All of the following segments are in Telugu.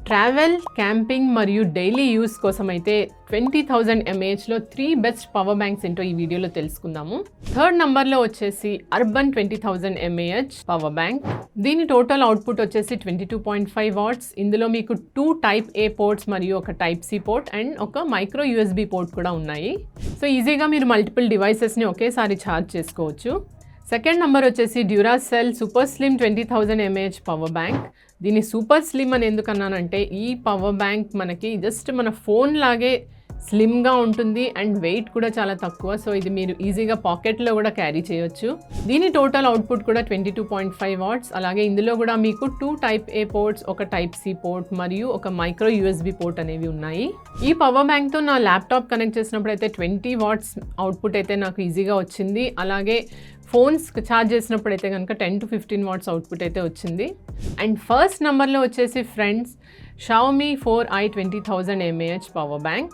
ట్రావెల్, క్యాంపింగ్ మరియు డైలీ యూస్ కోసం అయితే 20,000 mAhలో 3 బెస్ట్ పవర్ బ్యాంక్స్ ఏంటో ఈ వీడియోలో తెలుసుకుందాము. థర్డ్ నంబర్లో వచ్చేసి అర్బన్ 20,000 mAh పవర్ బ్యాంక్. దీని టోటల్ అవుట్పుట్ వచ్చేసి 22.5 వాట్స్. ఇందులో మీకు 2 టైప్ ఏ పోర్ట్స్ మరియు ఒక టైప్ సి పోర్ట్ అండ్ ఒక మైక్రో యూఎస్బి పోర్ట్ కూడా ఉన్నాయి. సో ఈజీగా మీరు మల్టిపుల్ డివైసెస్ని ఒకేసారి ఛార్జ్ చేసుకోవచ్చు. సెకండ్ నంబర్ వచ్చేసి Duracell super slim 20,000 mAh power bank. దీన్ని సూపర్ స్లిమ్ అని ఎందుకన్నానంటే ఈ పవర్ బ్యాంక్ మనకి జస్ట్ మన ఫోన్ లాగే స్లిమ్గా ఉంటుంది అండ్ వెయిట్ కూడా చాలా తక్కువ. సో ఇది మీరు ఈజీగా పాకెట్లో కూడా క్యారీ చేయొచ్చు. దీని టోటల్ అవుట్పుట్ కూడా 22.5 వాట్స్. అలాగే ఇందులో కూడా మీకు 2 టైప్ ఏ పోర్ట్స్, ఒక టైప్ సి పోర్ట్ మరియు ఒక మైక్రో యూఎస్బి పోర్ట్ అనేవి ఉన్నాయి. ఈ పవర్ బ్యాంక్తో నా ల్యాప్టాప్ కనెక్ట్ చేసినప్పుడు అయితే 20 వాట్స్ అవుట్పుట్ అయితే నాకు ఈజీగా వచ్చింది. అలాగే ఫోన్స్ ఛార్జ్ చేసినప్పుడు అయితే కనుక 10 to 15 వాట్స్ అవుట్పుట్ అయితే వచ్చింది. అండ్ ఫస్ట్ నెంబర్లో వచ్చేసి friends Xiaomi 4i 20,000 mAh power bank.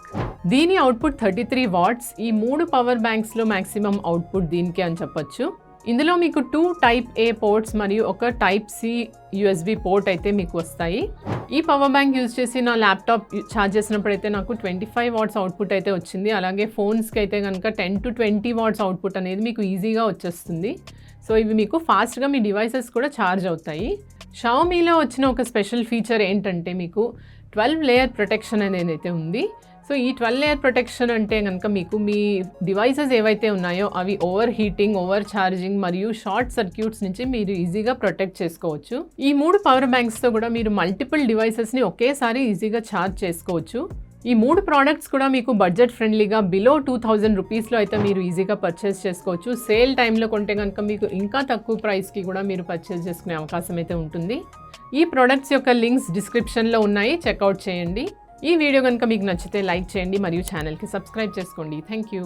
దీని అవుట్పుట్ 33 వాట్స్. ఈ 3 పవర్ బ్యాంక్స్లో మ్యాక్సిమం అవుట్పుట్ దీనికి అని చెప్పొచ్చు. ఇందులో మీకు 2 టైప్ ఏ పోర్ట్స్ మరియు ఒక టైప్ సి యూఎస్బి పోర్ట్ అయితే మీకు వస్తాయి. ఈ పవర్ బ్యాంక్ యూజ్ చేసి నా ల్యాప్టాప్ ఛార్జ్ చేసినప్పుడు అయితే నాకు 25 వాట్స్ అవుట్పుట్ అయితే వచ్చింది. అలాగే ఫోన్స్కి అయితే కనుక 10 to 20 వాట్స్ అవుట్పుట్ అనేది మీకు ఈజీగా వచ్చేస్తుంది. సో ఇవి మీకు ఫాస్ట్గా మీ డివైసెస్ కూడా ఛార్జ్ అవుతాయి. షావమీలో వచ్చిన ఒక స్పెషల్ ఫీచర్ ఏంటంటే మీకు 12 లేయర్ ప్రొటెక్షన్ అనేది అయితే ఉంది. సో ఈ 12 లేయర్ ప్రొటెక్షన్ అంటే కనుక మీకు మీ డివైసెస్ ఏవైతే ఉన్నాయో అవి ఓవర్ హీటింగ్, ఓవర్ ఛార్జింగ్ మరియు షార్ట్ సర్క్యూట్స్ నుంచి మీరు ఈజీగా ప్రొటెక్ట్ చేసుకోవచ్చు. ఈ 3 పవర్ బ్యాంక్స్తో కూడా మీరు మల్టిపుల్ డివైసెస్ని ఒకేసారి ఈజీగా ఛార్జ్ చేసుకోవచ్చు. ఈ 3 ప్రోడక్ట్స్ కూడా మీకు బడ్జెట్ ఫ్రెండ్లీగా బిలో 2,000 రూపీస్లో అయితే మీరు ఈజీగా పర్చేస్ చేసుకోవచ్చు. సేల్ టైంలో కొంటే కనుక మీకు ఇంకా తక్కువ ప్రైస్కి కూడా మీరు పర్చేస్ చేసుకునే అవకాశం అయితే ఉంటుంది. ఈ ప్రోడక్ట్స్ యొక్క లింక్స్ డిస్క్రిప్షన్లో ఉన్నాయి, చెక్అవుట్ చేయండి. ఈ వీడియో కనుక మీకు నచ్చితే లైక్ చేయండి మరియు ఛానల్కి సబ్స్క్రైబ్ చేసుకోండి. Thank you.